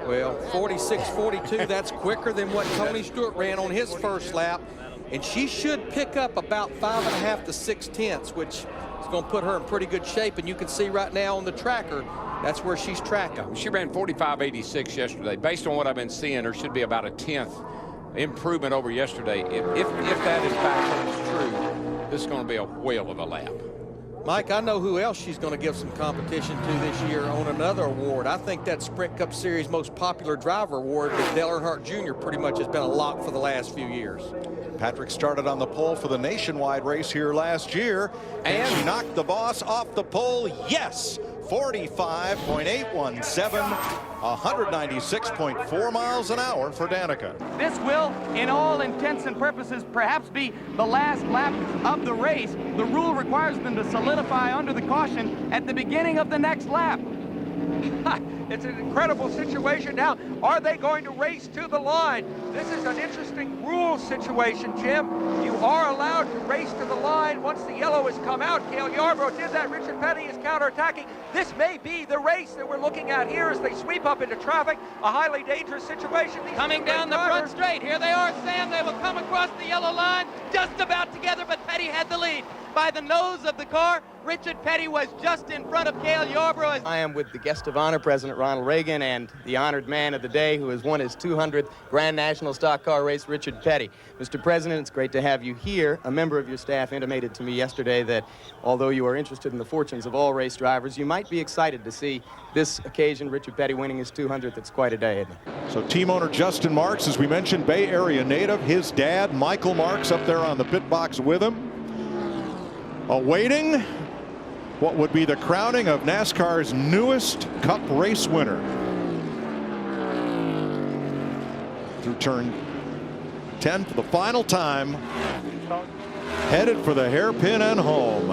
Well, 46.42, that's quicker than what Tony Stewart ran on his first lap. And she should pick up about 5.5 to 6 tenths, which is going to put her in pretty good shape. And you can see right now on the tracker, that's where she's tracking. She ran 45.86 yesterday. Based on what I've been seeing, there should be about a 10th improvement over yesterday. If that in fact is true, this is going to be a whale of a lap. Mike, I know who else she's going to give some competition to this year on another award. I think that Sprint Cup Series most popular driver award that Dale Earnhardt Jr. pretty much has been a lock for the last few years. Patrick started on the pole for the nationwide race here last year, and she knocked the boss off the pole. Yes, 45.817, 196.4 miles an hour for Danica. This will, in all intents and purposes, perhaps be the last lap of the race. The rule requires them to solidify under the caution at the beginning of the next lap. It's an incredible situation. Now, are they going to race to the line? This is an interesting rule situation, Jim. You are allowed to race to the line once the yellow has come out. Cale Yarborough did that. Richard Petty is counterattacking. This may be the race that we're looking at here as they sweep up into traffic. A highly dangerous situation. Coming down the front straight. Here they are, Sam. They will come across the yellow line just about together, but Petty had the lead. By the nose of the car, Richard Petty was just in front of Cale Yarborough. I am with the guest of honor, President Ronald Reagan, and the honored man of the day who has won his 200th Grand National Stock Car race, Richard Petty. Mr. President, it's great to have you here. A member of your staff intimated to me yesterday that although you are interested in the fortunes of all race drivers, you might be excited to see this occasion, Richard Petty winning his 200th. It's quite a day, isn't it? So team owner Justin Marks, as we mentioned, Bay Area native. His dad, Michael Marks, up there on the pit box with him, awaiting what would be the crowning of NASCAR's newest Cup race winner. Through turn 10 for the final time, headed for the hairpin and home.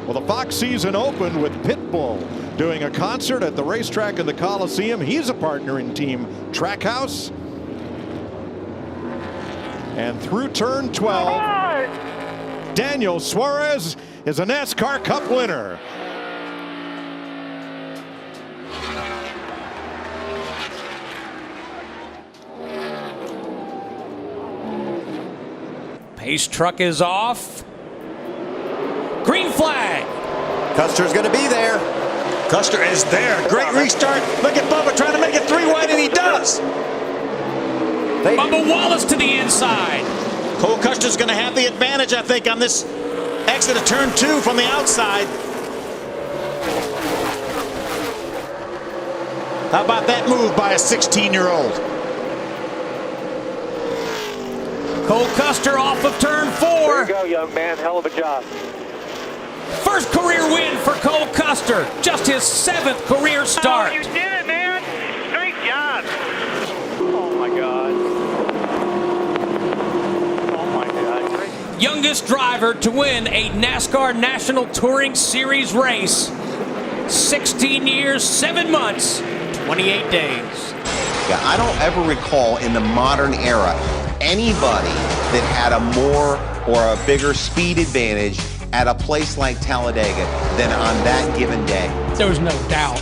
Well, the Fox season opened with Pitbull doing a concert at the racetrack in the Coliseum. He's a partner in Team Trackhouse. And through turn 12, Daniel Suarez is a NASCAR Cup winner. Pace truck is off. Green flag. Custer's going to be there. Custer is there. Great restart. Look at Bubba trying to make it 3-wide, and he does. Bubba Wallace to the inside. Cole Custer's going to have the advantage, I think, on this exit of turn 2 from the outside. How about that move by a 16-year-old? Cole Custer off of turn 4. There you go, young man. Hell of a job. First career win for Cole Custer. Just his 7th career start. Oh, you did it, man. Great job. Oh, my God. Youngest driver to win a NASCAR National Touring Series race. 16 years, 7 months, 28 days. Yeah, I don't ever recall in the modern era anybody that had a more or a bigger speed advantage at a place like Talladega than on that given day. There was no doubt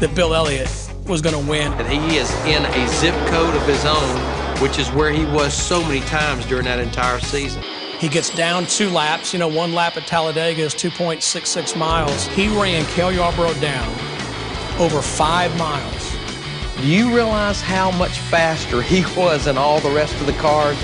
that Bill Elliott was going to win. And he is in a zip code of his own, which is where he was so many times during that entire season. He gets down 2 laps. You know, 1 lap at Talladega is 2.66 miles. He ran Cale Yarborough down over 5 miles. Do you realize how much faster he was than all the rest of the cars?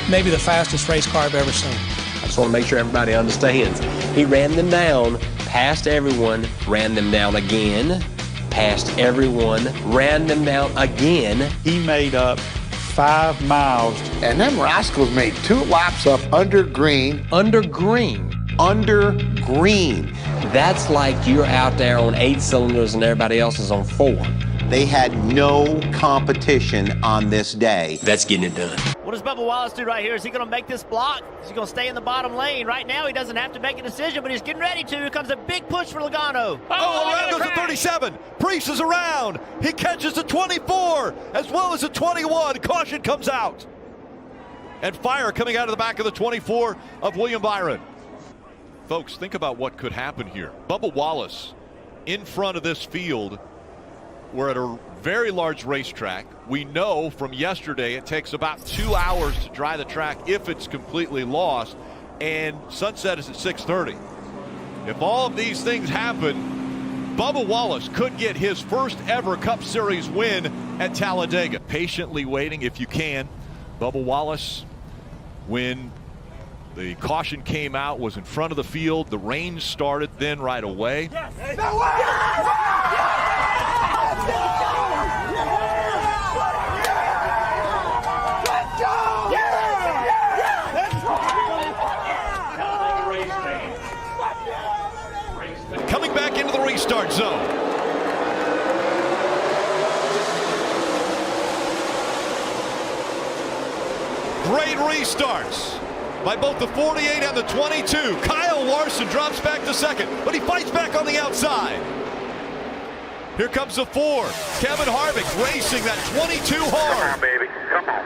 Maybe the fastest race car I've ever seen. I just want to make sure everybody understands. He ran them down, passed everyone, ran them down again, passed everyone, ran them down again. He made up 5 miles. And them rascals made 2 laps up under green. Under green. Under green. That's like you're out there on 8 cylinders and everybody else is on 4. They had no competition on this day. That's getting it done. What does Bubba Wallace do right here? Is he going to make this block? Is he going to stay in the bottom lane? Right now, he doesn't have to make a decision, but he's getting ready to. Here comes a big push for Logano. Oh, around goes the 37. Priest is around. He catches the 24 as well as the 21. Caution comes out. And fire coming out of the back of the 24 of William Byron. Folks, think about what could happen here. Bubba Wallace in front of this field we're at a very large racetrack. We know from yesterday it takes about 2 hours to dry the track if it's completely lost, and sunset is at 6:30. If all of these things happen, Bubba Wallace could get his first ever Cup Series win at Talladega. Patiently waiting if you can. Bubba Wallace, when the caution came out, was in front of the field. The rain started then right away. Yes. Coming back into the restart zone. Great restarts by both the 48 and the 22. Kyle Larson drops back to second, but he fights back on the outside. Here comes the 4. Kevin Harvick racing that 22 hard. Come on, baby. Come on.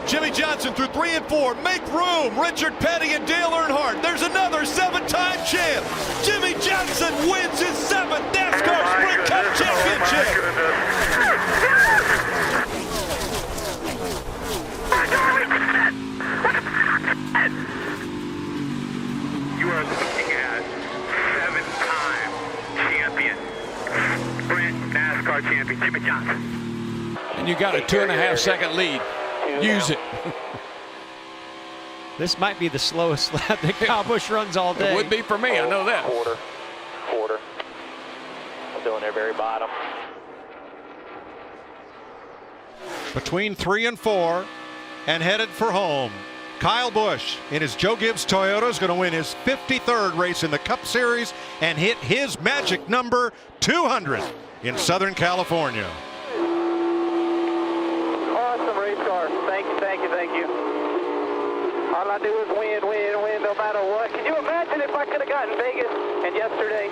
Jimmy Johnson through 3 and 4. Make room. Richard Petty and Dale Earnhardt. There's another 7-time champ. Jimmy Johnson wins his 7th NASCAR Sprint Cup championship. You are looking at 7-time champion, Sprint NASCAR champion, Jimmy Johnson. And you got a 2.5-second lead. Use it. This might be the slowest lap that Kyle Busch runs all day. It would be for me, I know that. Quarter. I'm doing their very bottom. Between 3 and 4 and headed for home. Kyle Busch in his Joe Gibbs Toyota is going to win his 53rd race in the Cup Series and hit his magic number 200 in Southern California. Awesome race car. Thank you. All I do is win, no matter what. Can you imagine if I could have gotten Vegas and yesterday?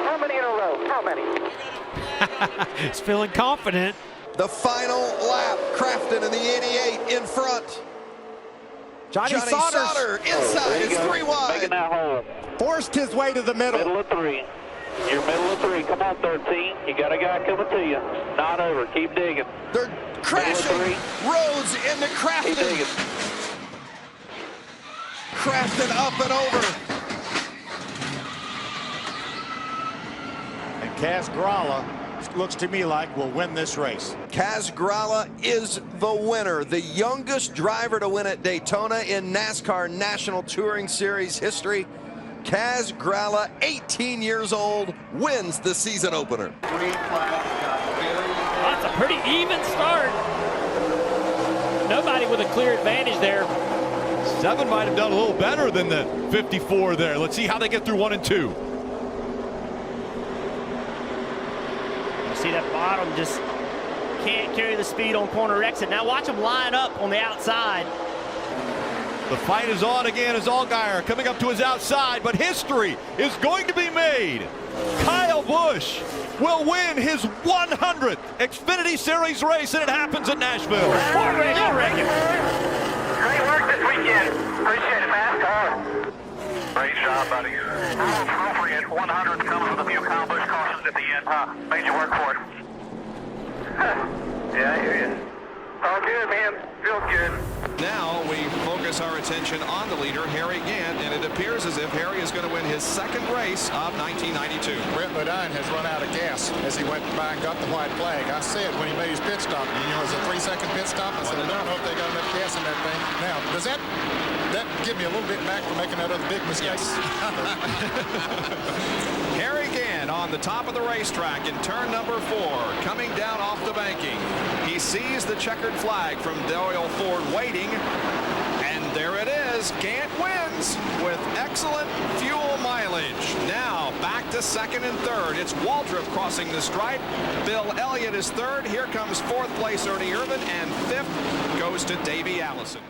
How many in a row? How many? He's feeling confident. The final lap, Crafton in the 88 in front. Johnny Sauter inside, it's 3 wide. Making that hole. Forced his way to the middle. Middle of 3. You're middle of 3. Come on, 13. You got a guy coming to you. Not over. Keep digging. They're crashing. Rhodes into Crafton. Keep digging. Crafton up and over. And Kaz Grala looks to me like will win this race. Kaz Grala is the winner, the youngest driver to win at Daytona in NASCAR National Touring Series history. Kaz Grala, 18 years old, wins the season opener. That's a pretty even start. Nobody with a clear advantage there. 7 might have done a little better than the 54 there. Let's see how they get through 1 and 2. You see that bottom just can't carry the speed on corner exit. Now watch them line up on the outside. The fight is on again as Allgaier coming up to his outside, but history is going to be made. Kyle Busch will win his 100th Xfinity Series race, and it happens at Nashville. Great work this weekend. Appreciate it, NASCAR. Great job, buddy. Don't forget, 100 comes with a few Kyle Busch cautions at the end. Made you work for it. Yeah, I hear you. All good, man. Feels good. Now we focus our attention on the leader, Harry Gant, and it appears as if Harry is going to win his 2nd race of 1992. Brett Ledine has run out of gas as he went by and got the white flag. I said when he made his pit stop, it was a 3-second pit stop. I said, I don't know if they got enough gas in that thing. Now, does that give me a little bit back for making that other big mistake? Yes. Harry Gant on the top of the racetrack in turn number 4, coming down off the banking. He sees the checkered flag from Doyle Ford waiting, and there it is. Gant wins with excellent fuel mileage. Now back to 2nd and 3rd. It's Waldrop crossing the stripe. Bill Elliott is 3rd. Here comes 4th place Ernie Irvan, and 5th goes to Davey Allison.